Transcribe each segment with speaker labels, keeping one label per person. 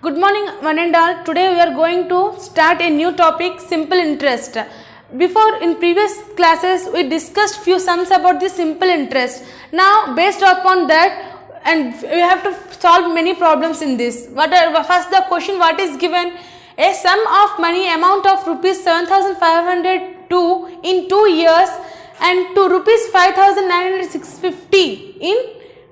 Speaker 1: Good morning one and all. Today we are going to start a new topic, simple interest. Before in previous classes we discussed few sums about the simple interest. Now based upon that and we have to solve many problems in this. First the question what is given? A sum of money amount of rupees 7,502 in 2 years and to rupees 5,950 in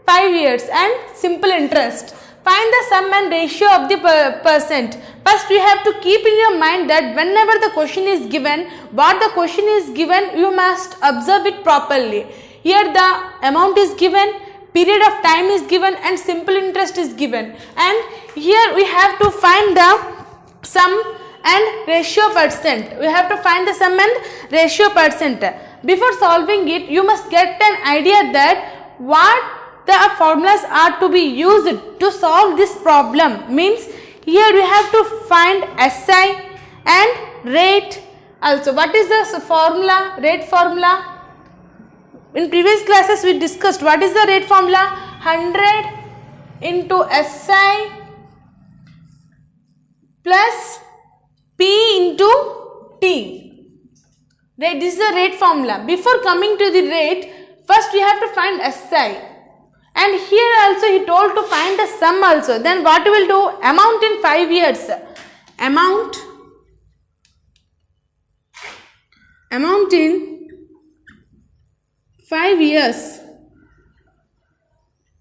Speaker 1: 5 years and simple interest. Find the sum and ratio of the percent. First you have to keep in your mind that whenever the question is given, what the question is given, you must observe it properly. Here the amount is given, period of time is given and simple interest is given. And here we have to find the sum and ratio percent. We have to find the sum and ratio percent. Before solving it, you must get an idea that what the formulas are to be used to solve this problem. Means here we have to find SI and rate also. What is the formula? Rate formula. In previous classes we discussed what is the rate formula. 100 into SI plus P into T. Right, this is the rate formula. Before coming to the rate, first we have to find SI. And here also he told to find the sum also. Then what we will do? Amount in 5 years. Amount in 5 years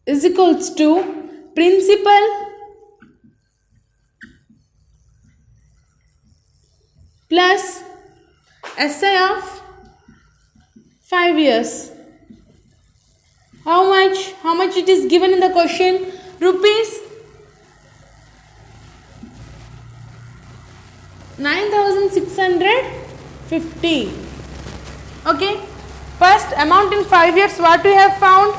Speaker 1: is equals to principal plus SI of 5 years. How much it is given in the question? Rupees 9,650. Okay. First amount in 5 years, what we have found?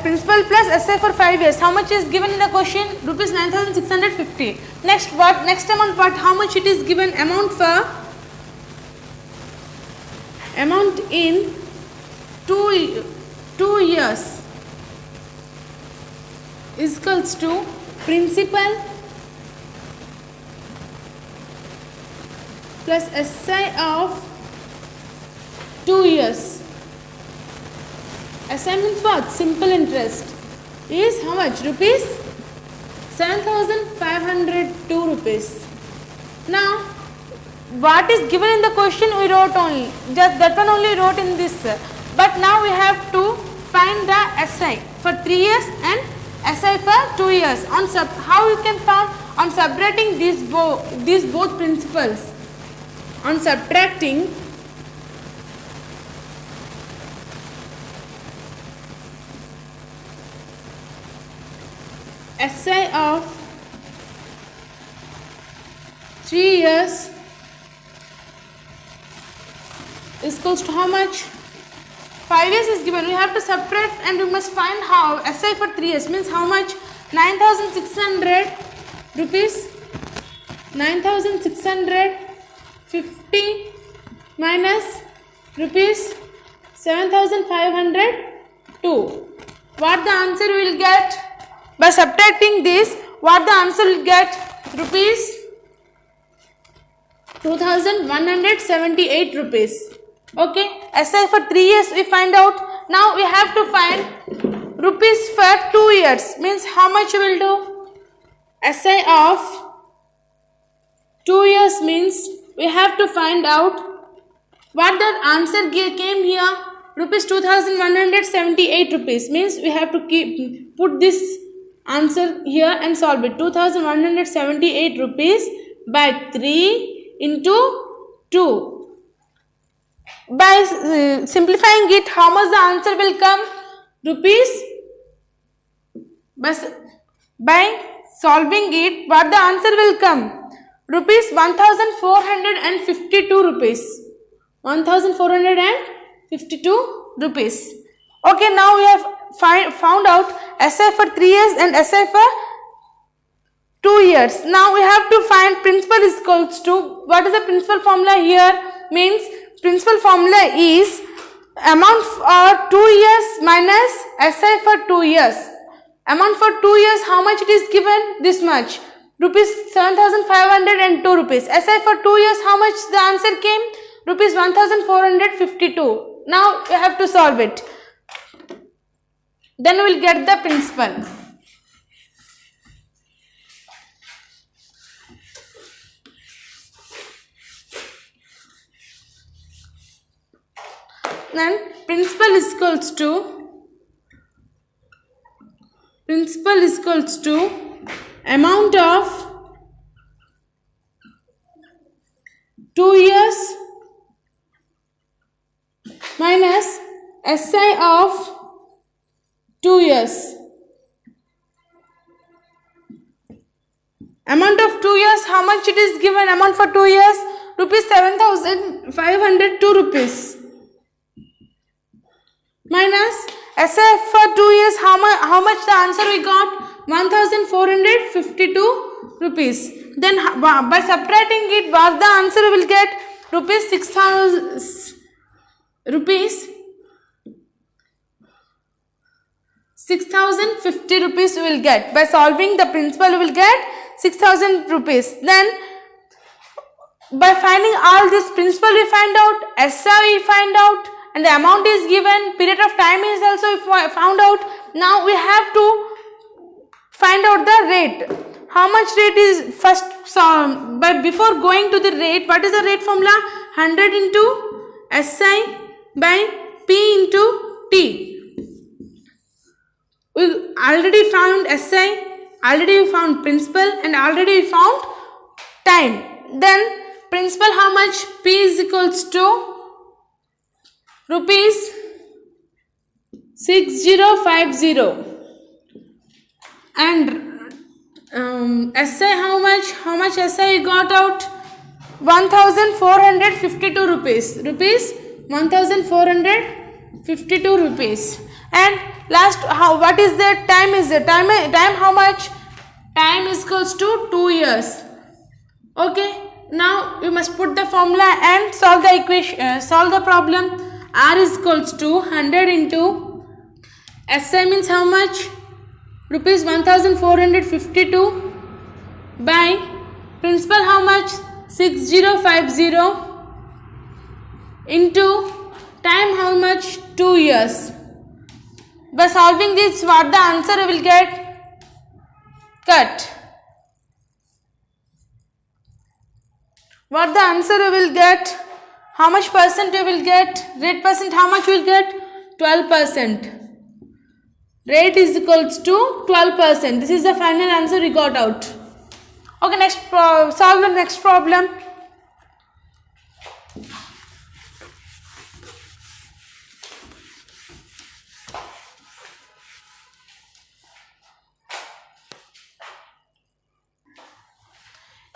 Speaker 1: Principal plus SI for 5 years. How much is given in the question? Rupees 9,650. Next what? Next amount what? How much it is given? Amount in 2 years is equals to principal plus SI of 2 years. SI means what? Simple interest is how much? Rupees 7,502 rupees. Now what is given in the question we wrote only, just that one only wrote in this. But now we have to find the SI for 3 years and SI for 2 years. How you can find? On subtracting these both principles. On subtracting SI of 3 years is equals to how much? 5 years is given. We have to subtract and we must find how. SI for 3 years means how much? 9,600 rupees. 9,650 minus rupees 7,502. What the answer we will get? By subtracting this, what the answer will get? Rupees 2,178 rupees. Okay, SI for 3 years we find out. Now we have to find rupees for 2 years. Means how much we will do? SI of 2 years means we have to find out what the answer came here. Rupees 2,178 rupees means we have to put this answer here and solve it. 2,178 rupees by 3 into 2. By simplifying it, how much the answer will come? Rupees. By solving it, what the answer will come? Rupees 1,452 rupees. 1,452 rupees. Okay, now we have found out SI for 3 years and SI for 2 years. Now we have to find principal is equals to, what is the principal formula here? Means principal formula is amount for 2 years minus SI for 2 years. Amount for 2 years, how much it is given? This much. Rupees 7,502 rupees. SI for 2 years, how much the answer came? Rupees 1,452. Now you have to solve it. Then we will get the principal. Then principal is equals to amount of 2 years minus SI of 2 years. Amount of 2 years, how much it is given? Amount for 2 years, rupees 7,502 rupees. Minus SF for 2 years, how much the answer we got? 1,452 rupees. Then by subtracting it, what the answer we will get? Rupees 6,050 rupees we will get. By solving the principal, we will get 6,000 rupees. Then by finding all this principal we find out, SI we find out, and the amount is given, period of time is also found out. Now we have to find out the rate. How much rate is first? But before going to the rate, what is the rate formula? 100 into SI by P into T. We already found SI, already we found principal, and already we found time. Then principal, how much? P is equals to rupees 6050, and SI, how much SI got out? 1,452 rupees. 1,452 rupees. And last, what is the time? Is the time how much? Time is equals to 2 years. Okay, now you must put the formula and solve the equation, solve the problem. R is equals to 100 into SI means how much? Rupees 1,452 by principal, how much? 6050 into time, how much? 2 years. By solving this, what the answer we will get? Cut. What the answer we will get? How much percent we will get? Rate percent, how much we will get? 12%. Rate is equals to 12%. This is the final answer we got out. Okay, next solve the next problem.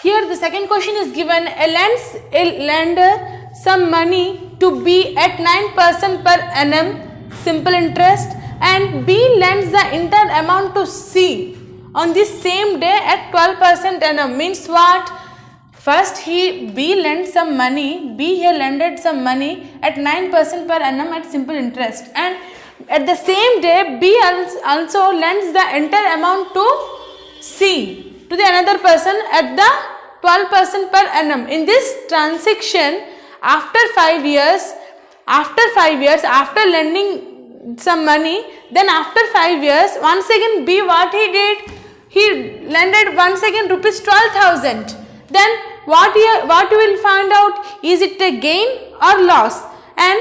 Speaker 1: Here the second question is given. A lender some money to B at 9% per annum simple interest, and B lends the entire amount to C on the same day at 12% annum. Means what? First B lent some money, B here lended some money at 9% per annum at simple interest, and at the same day B also lends the entire amount to C, to the another person at the 12% per annum. In this transaction, after 5 years, after lending some money, then after 5 years, once again B, what he did? He lended once again rupees 12,000. Then what you will find out? Is it a gain or loss? And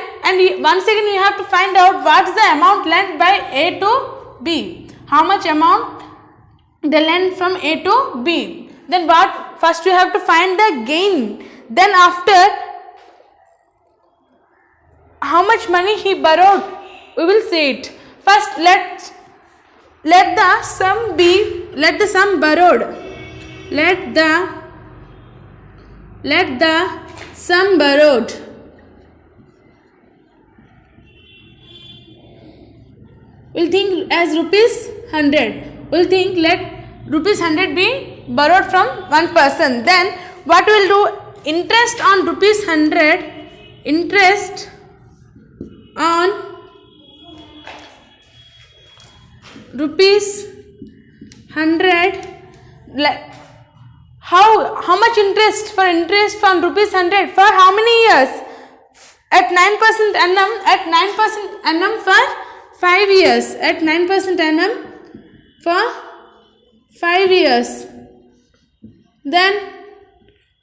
Speaker 1: once again you have to find out what is the amount lent by A to B. How much amount they lend from A to B. Then what? First we have to find the gain. Then after, how much money he borrowed, we will see it. First let the sum be, let the sum borrowed, let the sum borrowed we'll think as rupees 100. We'll think let rupees 100 be borrowed from one person. Then what we will do? Interest on rupees 100, interest on rupees 100. How much interest from rupees 100 for how many years? At 9% annum, for 5 years. At 9% annum for 5 years. Then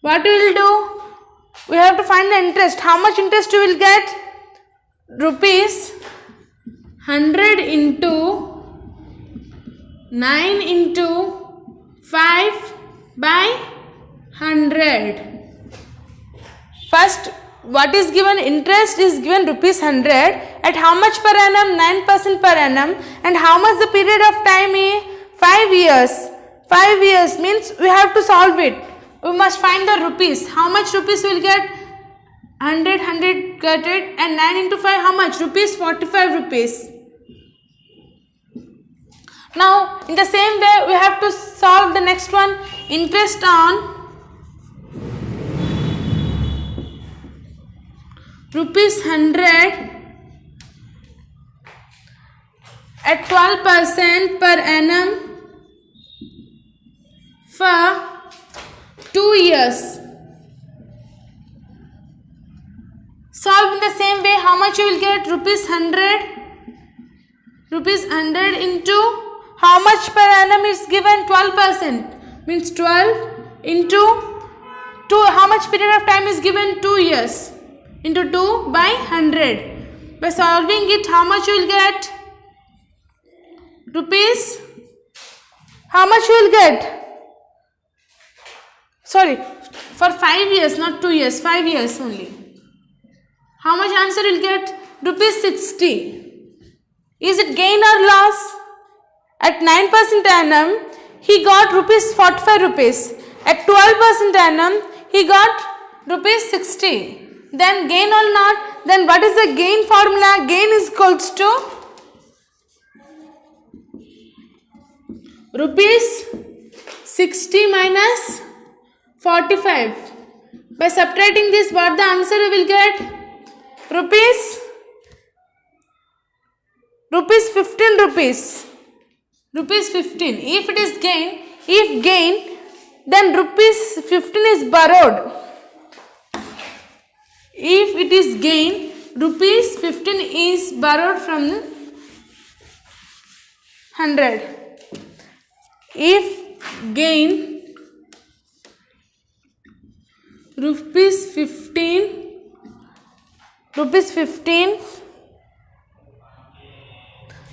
Speaker 1: what we will do? We have to find the interest. How much interest you will get? Rupees 100 into 9 into 5 by 100. First, what is given? Interest is given rupees 100 at how much per annum? 9% per annum. And how much the period of time is? 5 years. 5 years means we have to solve it. We must find the rupees. How much rupees we will get? 100 got it, and 9 into 5 how much? Rupees 45 rupees. Now in the same way we have to solve the next one. Interest on rupees 100 at 12% per annum for 2 years. Solve in the same way. How much you will get? Rupees 100. Rupees 100 into how much per annum is given? 12%. Means 12 into 2. How much period of time is given? 2 years. Into 2 by 100. By solving it, how much you will get? Rupees. How much you will get? Sorry, for 5 years, not 2 years. 5 years only. How much answer you will get? Rupees 60. Is it gain or loss? At 9% annum, he got rupees 45 rupees. At 12% annum, he got rupees 60. Then gain or not? Then what is the gain formula? Gain is equals to rupees 60 minus 45. By subtracting this, what the answer you will get? Rupees 15 rupees. Rupees 15. If it is gain, then rupees 15 is borrowed. If it is gain, rupees 15 is borrowed from the 100. If gain, rupees 15,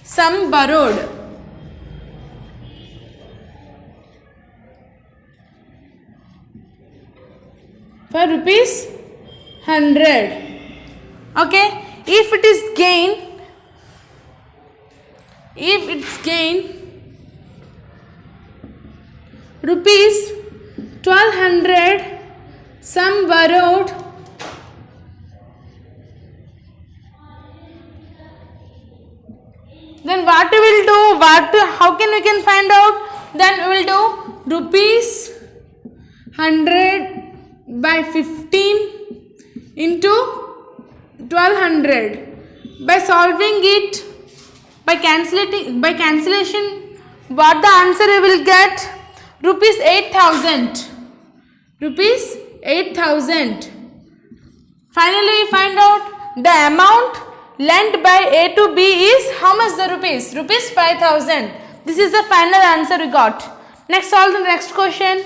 Speaker 1: sum borrowed. For rupees 100. Okay. If it is gain, rupees 1200 sum borrowed then what we will do? How can we find out? Then we will do rupees 100 by 15 into 1200. By solving it, by cancellation, what the answer we will get? Rupees 8,000. Rupees 8,000. Finally, we find out the amount lent by A to B is how much the rupees? Rupees 5,000. This is the final answer we got. Next, solve the next question.